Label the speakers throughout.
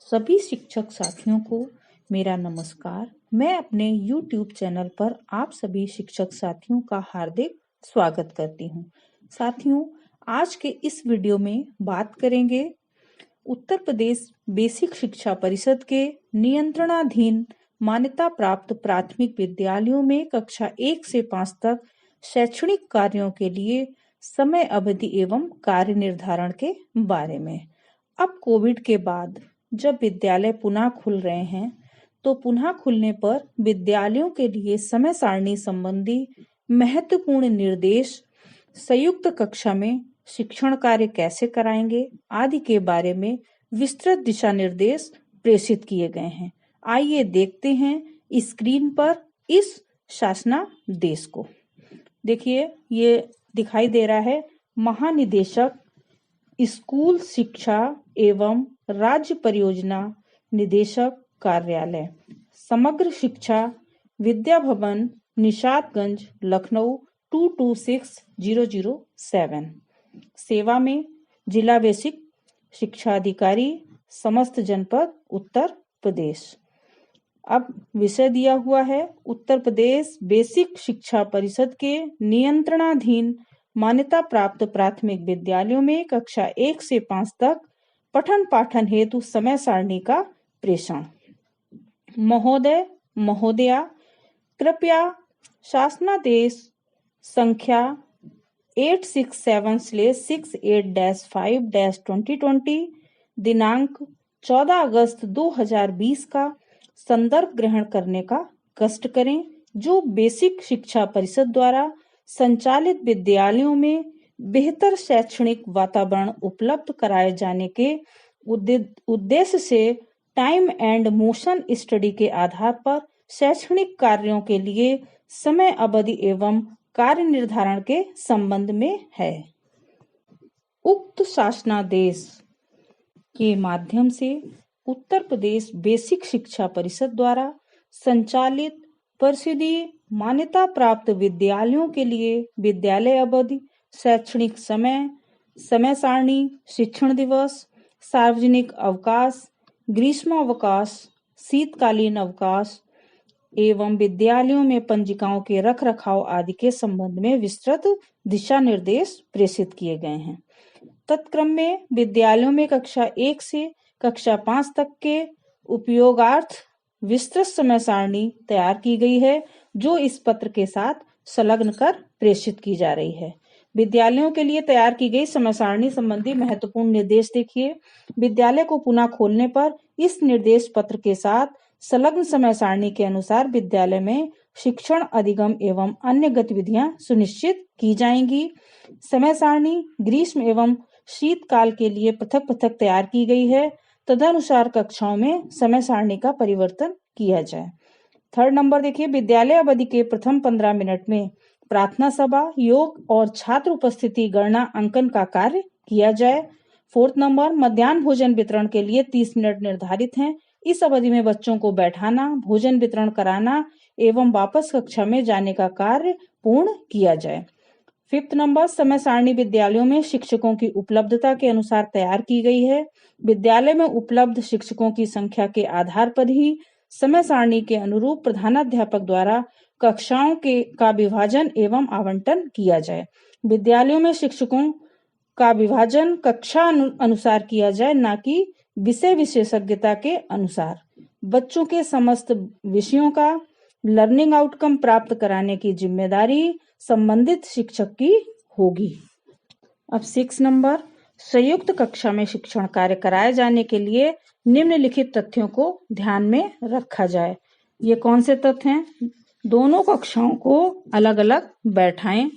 Speaker 1: सभी शिक्षक साथियों को मेरा नमस्कार। मैं अपने YouTube चैनल पर आप सभी शिक्षक साथियों का हार्दिक स्वागत करती हूँ। साथियों, आज के इस वीडियो में बात करेंगे उत्तर प्रदेश बेसिक शिक्षा परिषद के नियंत्रणाधीन मान्यता प्राप्त प्राथमिक विद्यालयों में कक्षा 1 से 5 तक शैक्षणिक कार्यों के लिए समय अवधि एवं कार्य निर्धारण के बारे में। अब कोविड के बाद जब विद्यालय पुनः खुल रहे हैं, तो पुनः खुलने पर विद्यालयों के लिए समय सारणी संबंधी महत्वपूर्ण निर्देश, संयुक्त कक्षा में शिक्षण कार्य कैसे कराएंगे आदि के बारे में विस्तृत दिशा निर्देश प्रेषित किए गए हैं। आइए देखते हैं स्क्रीन पर इस शासनादेश को। देखिए, ये दिखाई दे रहा है महानिदेशक स्कूल शिक्षा एवं राज्य परियोजना निदेशक कार्यालय, समग्र शिक्षा, विद्या भवन, निशातगंज, लखनऊ 226007। सेवा में जिला बेसिक शिक्षा अधिकारी, समस्त जनपद उत्तर प्रदेश। अब विषय दिया हुआ है उत्तर प्रदेश बेसिक शिक्षा परिषद के नियंत्रणाधीन मान्यता प्राप्त प्राथमिक विद्यालयों में कक्षा 1 से 5 तक पठन पाठन हेतु समय सारणी का प्रेषण। महोदय महोदया, कृपया शासनादेश संख्या 867/68-5-2020 दिनांक 14 अगस्त 2020 का संदर्भ ग्रहण करने का कष्ट करें, जो बेसिक शिक्षा परिषद द्वारा संचालित विद्यालयों में बेहतर शैक्षणिक वातावरण उपलब्ध कराए जाने के उद्देश्य से टाइम एंड मोशन स्टडी के आधार पर शैक्षणिक कार्यों के लिए समय अवधि एवं कार्य निर्धारण के संबंध में है। उक्त शासनादेश के माध्यम से उत्तर प्रदेश बेसिक शिक्षा परिषद द्वारा संचालित परिषदीय मान्यता प्राप्त विद्यालयों के लिए विद्यालय अवधि, शैक्षणिक समय, समय सारणी, शिक्षण दिवस, सार्वजनिक अवकाश, ग्रीष्म अवकाश, शीतकालीन अवकाश एवं विद्यालयों में पंजिकाओं के रखरखाव आदि के संबंध में विस्तृत दिशा निर्देश प्रेषित किए गए हैं। तत्क्रम में विद्यालयों में कक्षा 1 से कक्षा 5 तक के उपयोगार्थ विस्तृत समय सारणी तैयार की गई है, जो इस पत्र के साथ संलग्न कर प्रेषित की जा रही है। विद्यालयों के लिए तैयार की गई समय सारणी संबंधी महत्वपूर्ण निर्देश देखिए। विद्यालय को पुनः खोलने पर इस निर्देश पत्र के साथ संलग्न समय सारणी के अनुसार विद्यालय में शिक्षण, अधिगम एवं अन्य गतिविधियां सुनिश्चित की जाएंगी। समय सारणी ग्रीष्म एवं शीतकाल के लिए पृथक पृथक तैयार की गई है। तदनुसार कक्षाओं में समय सारणी का परिवर्तन किया जाए। 3rd नंबर देखिए, विद्यालय अवधि के प्रथम 15 मिनट में प्रार्थना सभा, योग और छात्र उपस्थिति गणना अंकन का कार्य किया जाए। 4th नंबर, मध्याह्न भोजन वितरण के लिए 30 मिनट निर्धारित हैं। इस अवधि में बच्चों को बैठाना, भोजन वितरण कराना एवं वापस कक्षा में जाने का कार्य पूर्ण किया जाए। 5th नंबर, समय सारणी विद्यालयों में शिक्षकों की उपलब्धता के अनुसार तैयार की गई है। विद्यालय में उपलब्ध शिक्षकों की संख्या के आधार पर ही समय सारणी के अनुरूप प्रधानाध्यापक द्वारा कक्षाओं का विभाजन एवं आवंटन किया जाए। विद्यालयों में शिक्षकों का विभाजन कक्षा अनुसार किया जाए, न कि विषय विशेषज्ञता के अनुसार। बच्चों के समस्त विषयों का लर्निंग आउटकम प्राप्त कराने की जिम्मेदारी संबंधित शिक्षक की होगी। अब 6 नंबर, संयुक्त कक्षा में शिक्षण कार्य कराए जाने के लिए निम्नलिखित तथ्यों को ध्यान में रखा जाए। ये कौन से तथ्य हैं? दोनों कक्षाओं को अलग अलग बैठाएं।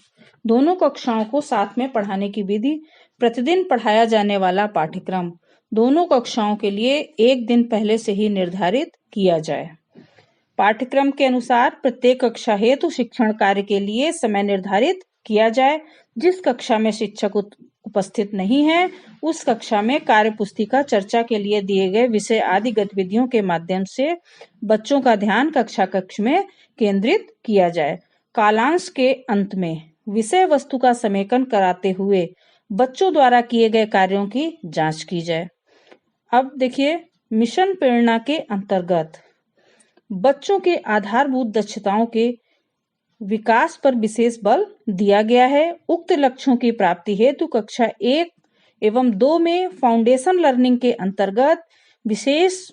Speaker 1: दोनों कक्षाओं को साथ में पढ़ाने की विधि, प्रतिदिन पढ़ाया जाने वाला पाठ्यक्रम दोनों कक्षाओं के लिए एक दिन पहले से ही निर्धारित किया जाए। पाठ्यक्रम के अनुसार प्रत्येक कक्षा हेतु शिक्षण कार्य के लिए समय निर्धारित किया जाए। जिस कक्षा में शिक्षक उपस्थित नहीं है, उस कक्षा में कार्य पुस्तिका, चर्चा के लिए दिए गए विषय आदि गतिविधियों के माध्यम से बच्चों का ध्यान कक्ष में केंद्रित किया जाए। कालांश के अंत में विषय वस्तु का समेकन कराते हुए बच्चों द्वारा किए गए कार्यों की जांच की जाए। अब देखिए, मिशन प्रेरणा के अंतर्गत बच्चों के आधारभूत दक्षताओं के विकास पर विशेष बल दिया गया है। उक्त लक्ष्यों की प्राप्ति हेतु कक्षा 1 एवं 2 में फाउंडेशन लर्निंग के अंतर्गत विशेष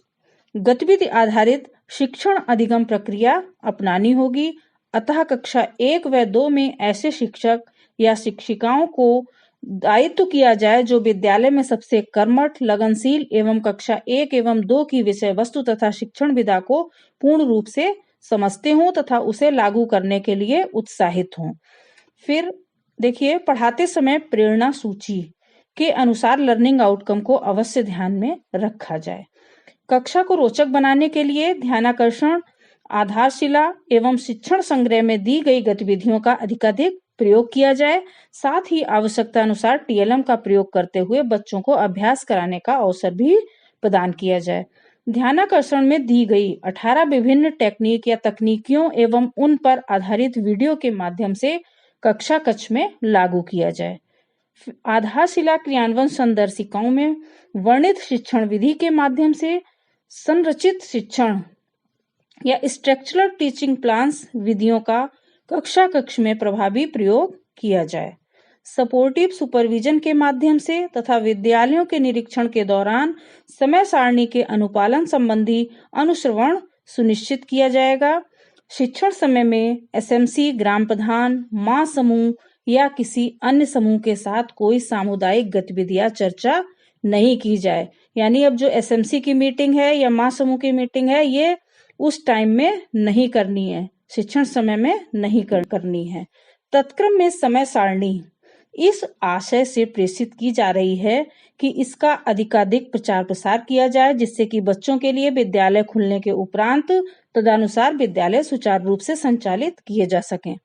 Speaker 1: गतिविधि आधारित शिक्षण अधिगम प्रक्रिया अपनानी होगी। अतः कक्षा 1 व 2 में ऐसे शिक्षक या शिक्षिकाओं को दायित्व किया जाए जो विद्यालय में सबसे कर्मठ, लगनशील एवं कक्षा 1 एवं 2 की विषय वस्तु तथा शिक्षण विधा को पूर्ण रूप से समझते हों तथा उसे लागू करने के लिए उत्साहित हों। फिर देखिए, पढ़ाते समय प्रेरणा सूची के अनुसार लर्निंग आउटकम को अवश्य ध्यान में रखा जाए। कक्षा को रोचक बनाने के लिए ध्यानाकर्षण, आधारशिला एवं शिक्षण संग्रह में दी गई गतिविधियों का अधिकाधिक प्रयोग किया जाए। साथ ही आवश्यकता अनुसार टीएलएम का प्रयोग करते हुए बच्चों को अभ्यास कराने का अवसर भी प्रदान किया जाए। ध्यानाकर्षण में दी गई 18 विभिन्न टेक्निक या तकनीकियों एवं उन पर आधारित वीडियो के माध्यम से कक्षा कक्ष में लागू किया जाए। आधारशिला क्रियान्वयन संदर्शिकाओं में वर्णित शिक्षण विधि के माध्यम से संरचित शिक्षण या स्ट्रक्चरल टीचिंग प्लान्स विधियों का कक्षा कक्ष में प्रभावी प्रयोग किया जाए। सपोर्टिव सुपरविजन के माध्यम से तथा विद्यालयों के निरीक्षण के दौरान समय सारणी के अनुपालन संबंधी अनुश्रवण सुनिश्चित किया जाएगा। शिक्षण समय में एसएमसी, ग्राम प्रधान, मां समूह या किसी अन्य समूह के साथ कोई सामुदायिक गतिविधि या चर्चा नहीं की जाए। यानी अब जो एसएमसी की मीटिंग है या मां समूह की मीटिंग है, ये उस टाइम में नहीं करनी है, शिक्षण समय में नहीं करनी है। तत्क्रम में समय सारणी इस आशय से प्रेषित की जा रही है कि इसका अधिकाधिक प्रचार प्रसार किया जाए, जिससे कि बच्चों के लिए विद्यालय खुलने के उपरांत तदनुसार विद्यालय सुचारू रूप से संचालित किए जा सकें।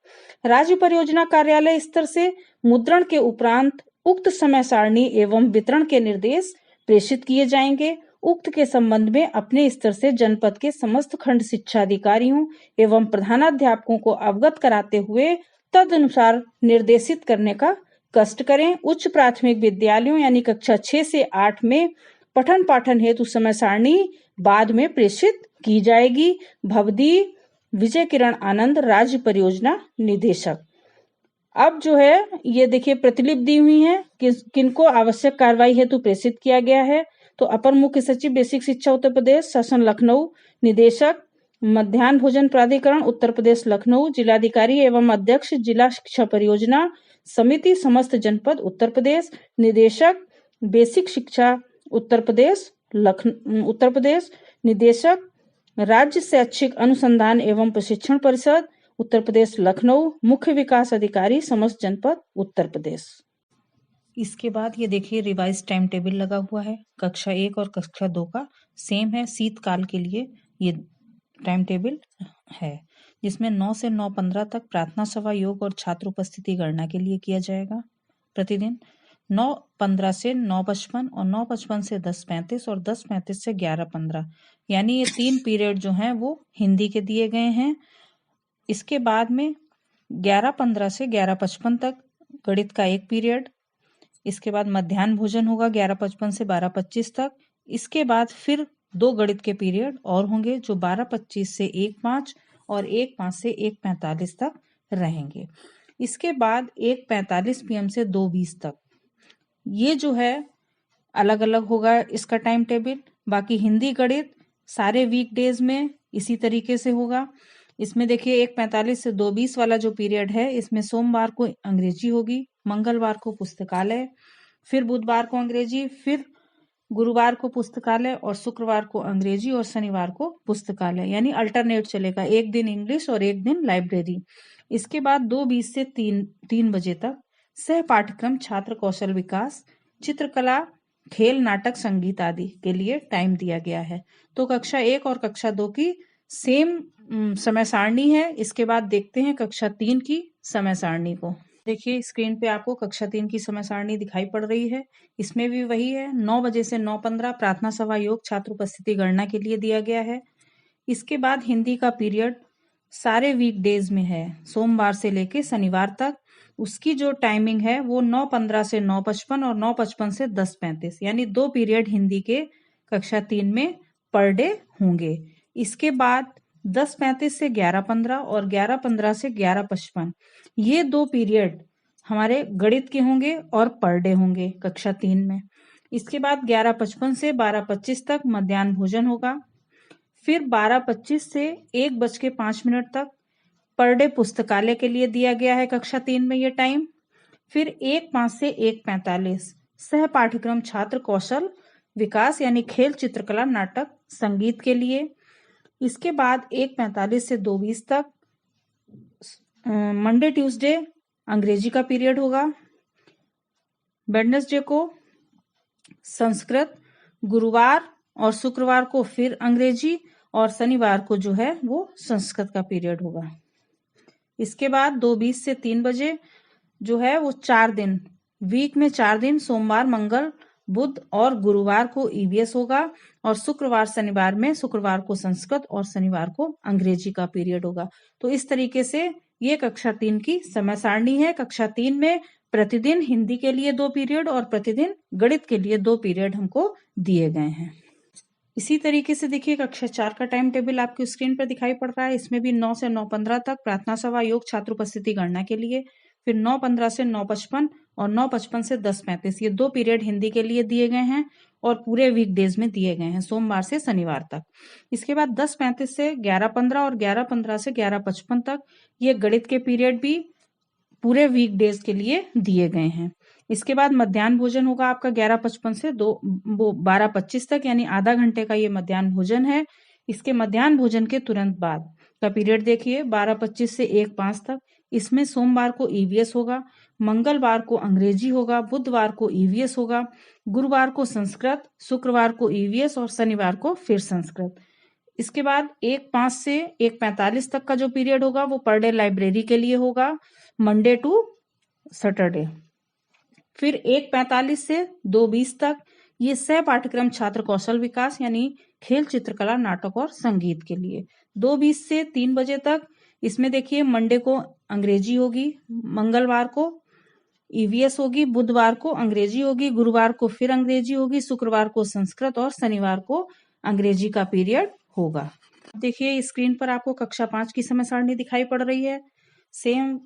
Speaker 1: राज्य परियोजना कार्यालय स्तर से मुद्रण के उपरांत उक्त समय सारणी एवं वितरण के निर्देश प्रेषित किए जाएंगे। उक्त के संबंध में अपने स्तर से जनपद के समस्त खंड शिक्षा अधिकारियों एवं प्रधानाध्यापकों को अवगत कराते हुए तदनुसार निर्देशित करने का कष्ट करें। उच्च प्राथमिक विद्यालयों यानी कक्षा 6 से 8 में पठन पाठन हेतु समय सारणी बाद में प्रेषित की जाएगी। भवदी विजय किरण आनंद, राज्य परियोजना निदेशक। अब जो है ये देखिए प्रतिलिपि दी हुई है कि किनको आवश्यक कार्रवाई हेतु प्रेषित किया गया है। तो अपर मुख्य सचिव बेसिक शिक्षा उत्तर प्रदेश शासन लखनऊ, निदेशक मध्याह्न भोजन प्राधिकरण उत्तर प्रदेश लखनऊ, जिलाधिकारी एवं अध्यक्ष जिला शिक्षा परियोजना समिति समस्त जनपद उत्तर प्रदेश, निदेशक बेसिक शिक्षा उत्तर प्रदेश, निदेशक राज्य शैक्षिक अनुसंधान एवं प्रशिक्षण परिषद उत्तर प्रदेश लखनऊ, मुख्य विकास अधिकारी समस्त जनपद उत्तर प्रदेश। इसके बाद ये देखिए रिवाइज टाइम टेबल लगा हुआ है। कक्षा 1 और कक्षा 2 का सेम है। शीतकाल के लिए ये टाइम टेबल है, जिसमें 9 से 9:15 तक प्रार्थना सभा, योग और छात्र उपस्थिति गणना के लिए किया जाएगा प्रतिदिन। 9:15 से 9:55 और 9:55 से 10:35 और 10:35 से 11:15, यानी ये 3 पीरियड जो हैं वो हिंदी के दिए गए हैं। इसके बाद में 11:15 से 11:55 तक गणित का 1 पीरियड। इसके बाद मध्याह्न भोजन होगा 11:55 से 12:25 तक। इसके बाद फिर 2 गणित के पीरियड और होंगे जो 12:25 से 1:05 और 1:05 से 1:45 तक रहेंगे। इसके बाद 1:45 PM से 2:20 तक ये जो है अलग अलग होगा इसका टाइम टेबल। बाकी हिंदी गणित सारे वीकडेज में इसी तरीके से होगा। इसमें देखिए 1:45 से 2:20 वाला जो पीरियड है, इसमें सोमवार को अंग्रेजी होगी, मंगलवार को पुस्तकालय, फिर बुधवार को अंग्रेजी, फिर गुरुवार को पुस्तकालय और शुक्रवार को अंग्रेजी और शनिवार को पुस्तकालय, यानी अल्टरनेट चलेगा, एक दिन इंग्लिश और एक दिन लाइब्रेरी। इसके बाद 2:20 से 3 बजे तक सह पाठ्यक्रम छात्र कौशल विकास, चित्रकला, खेल, नाटक, संगीत आदि के लिए टाइम दिया गया है। तो कक्षा 1 और कक्षा 2 की सेम समय सारणी है। इसके बाद देखते हैं कक्षा 3 की समय सारणी को। देखिए स्क्रीन पे आपको कक्षा 3 की समय सारणी दिखाई पड़ रही है। इसमें भी वही है, 9 बजे से 9:15 प्रार्थना सभा, योग, छात्र उपस्थिति गणना के लिए दिया गया है। इसके बाद हिंदी का पीरियड सारे वीकडेज में है, सोमवार से लेके शनिवार तक। उसकी जो टाइमिंग है वो 9:15 से 9:55 और 9:55 से 10:35, यानी 2 पीरियड हिंदी के कक्षा 3 में पर डे होंगे। इसके बाद 10:35 से 11:15 और 11:15 से 11:55 ये 2 पीरियड हमारे गणित के होंगे और पर डे होंगे कक्षा 3 में। इसके बाद 11:55 से 12:25 तक मध्याह्न भोजन होगा। फिर 12:25 से 1:05 तक पर डे पुस्तकालय के लिए दिया गया है कक्षा 3 में ये टाइम। फिर 1:05 से 1:45 सह पाठ्यक्रम छात्र कौशल विकास यानी खेल, चित्रकला, नाटक, संगीत के लिए। इसके बाद 1:45 से 2:20 तक मंडे ट्यूसडे अंग्रेजी का पीरियड होगा। वेडनेसडे को संस्कृत, गुरुवार और शुक्रवार को फिर अंग्रेजी और शनिवार को जो है वो संस्कृत का पीरियड होगा। इसके बाद 2:20 से 3 बजे जो है वो 4 दिन, वीक में 4 दिन, सोमवार, मंगल, बुध और गुरुवार को ईवीएस होगा और शुक्रवार शनिवार में शुक्रवार को संस्कृत और शनिवार को अंग्रेजी का पीरियड होगा। तो इस तरीके से ये कक्षा 3 की समय सारणी है। कक्षा 3 में प्रतिदिन हिंदी के लिए 2 पीरियड और प्रतिदिन गणित के लिए 2 पीरियड हमको दिए गए हैं। इसी तरीके से देखिए कक्षा 4 का टाइम टेबल आपकी स्क्रीन पर दिखाई पड़ रहा है। इसमें भी 9 से 9:15 तक प्रार्थना सभा, योग, छात्र उपस्थिति गणना के लिए। फिर 9:15 से 9:55 और 9:55 से 10:35 ये 2 पीरियड हिंदी के लिए दिए गए हैं और पूरे वीकडेज में दिए गए हैं, सोमवार से शनिवार तक। इसके बाद 10:35 से 11:15 और 11:15 से 11:55 तक ये गणित के पीरियड भी पूरे वीकडेज के लिए दिए गए हैं। इसके बाद मध्याह्न भोजन होगा आपका 11:55 से 12:25 तक, यानी आधा घंटे का ये मध्याह्न भोजन है। इसके मध्याह्न भोजन के तुरंत बाद का पीरियड देखिए 12:25 से 1:05 तक। इसमें सोमवार को ईवीएस होगा, मंगलवार को अंग्रेजी होगा, बुधवार को ईवीएस होगा, गुरुवार को संस्कृत, शुक्रवार को ईवीएस और शनिवार को फिर संस्कृत। इसके बाद 1:05 से 1:45 तक का जो पीरियड होगा वो पर डे लाइब्रेरी के लिए होगा, मंडे टू सैटरडे। फिर 1:45 से 2:20 तक ये सह पाठ्यक्रम छात्र कौशल विकास यानी खेल, चित्रकला, नाटक और संगीत के लिए। 2:20 से 3 बजे तक इसमें देखिए मंडे को अंग्रेजी होगी, मंगलवार को ईवीएस होगी, बुधवार को अंग्रेजी होगी, गुरुवार को फिर अंग्रेजी होगी, शुक्रवार को संस्कृत और शनिवार को अंग्रेजी का पीरियड होगा। देखिए स्क्रीन पर आपको कक्षा 5 की समय सारणी दिखाई पड़ रही है। सेम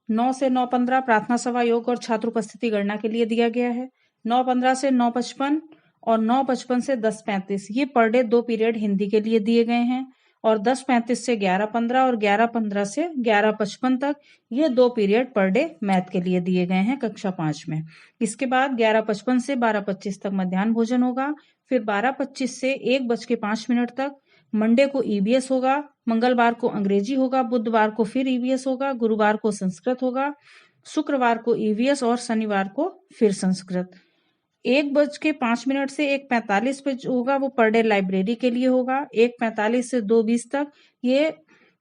Speaker 1: 9 से 9:15 प्रार्थना सभा, योग और छात्र उपस्थिति गणना के लिए दिया गया है। 9:15 से 9:55 और 9:55 से 10:35 ये पर डे 2 पीरियड हिंदी के लिए दिए गए हैं और 10:35 से 11:15 और 11:15 से 11:55 तक ये 2 पीरियड पर डे मैथ के लिए दिए गए हैं कक्षा 5 में। इसके बाद 11:55 से 12:25 तक मध्याह्न भोजन होगा। फिर 12:25 से 1:05 तक मंडे को ईवीएस होगा, मंगलवार को अंग्रेजी होगा, बुधवार को फिर ईवीएस होगा, गुरुवार को संस्कृत होगा, शुक्रवार को ईवीएस और शनिवार को फिर संस्कृत। 1:05 से 1:45 पे जो होगा वो पर डे लाइब्रेरी के लिए होगा। 1:45 से 2:20 तक ये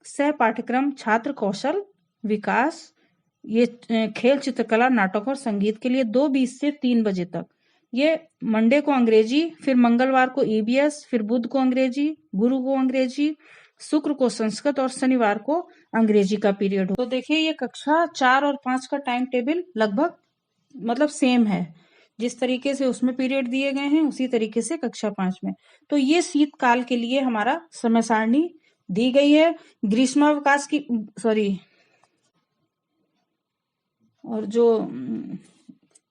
Speaker 1: सह पाठ्यक्रम छात्र कौशल विकास, ये खेल, चित्रकला, नाटक और संगीत के लिए। 2:20 से 3 बजे तक ये मंडे को अंग्रेजी, फिर मंगलवार को ईवीएस, फिर बुध को अंग्रेजी, गुरु को अंग्रेजी, शुक्र को संस्कृत और शनिवार को अंग्रेजी का पीरियड हो। तो देखिए ये कक्षा 4 और 5 का टाइम टेबल लगभग मतलब सेम है। जिस तरीके से उसमें पीरियड दिए गए हैं उसी तरीके से कक्षा 5 में। तो ये शीतकाल के लिए हमारा समय सारणी दी गई है। ग्रीष्मावकाश की और जो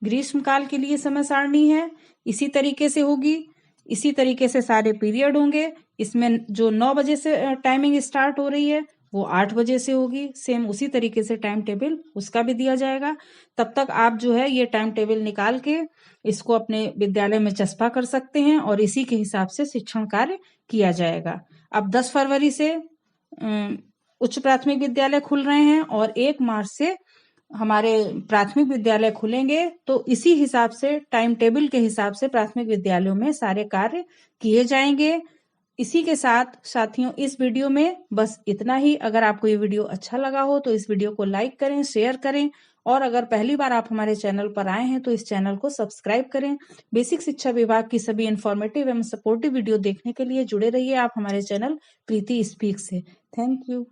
Speaker 1: ग्रीष्मकाल के लिए समय सारणी है इसी तरीके से होगी, इसी तरीके से सारे पीरियड होंगे। इसमें जो 9 बजे से टाइमिंग स्टार्ट हो रही है वो 8 बजे से होगी। सेम उसी तरीके से टाइम टेबल उसका भी दिया जाएगा। तब तक आप जो है ये टाइम टेबल निकाल के इसको अपने विद्यालय में चस्पा कर सकते हैं और इसी के हिसाब से शिक्षण कार्य किया जाएगा। अब 10 फरवरी से उच्च प्राथमिक विद्यालय खुल रहे हैं और 1 मार्च से हमारे प्राथमिक विद्यालय खुलेंगे। तो इसी हिसाब से टाइम टेबल के हिसाब से प्राथमिक विद्यालयों में सारे कार्य किए जाएंगे। इसी के साथ साथियों इस वीडियो में बस इतना ही। अगर आपको ये वीडियो अच्छा लगा हो तो इस वीडियो को लाइक करें, शेयर करें और अगर पहली बार आप हमारे चैनल पर आए हैं तो इस चैनल को सब्सक्राइब करें। बेसिक शिक्षा विभाग की सभी इंफॉर्मेटिव एवं सपोर्टिव वीडियो देखने के लिए जुड़े रहिए आप हमारे चैनल प्रीति स्पीक से। Thank you.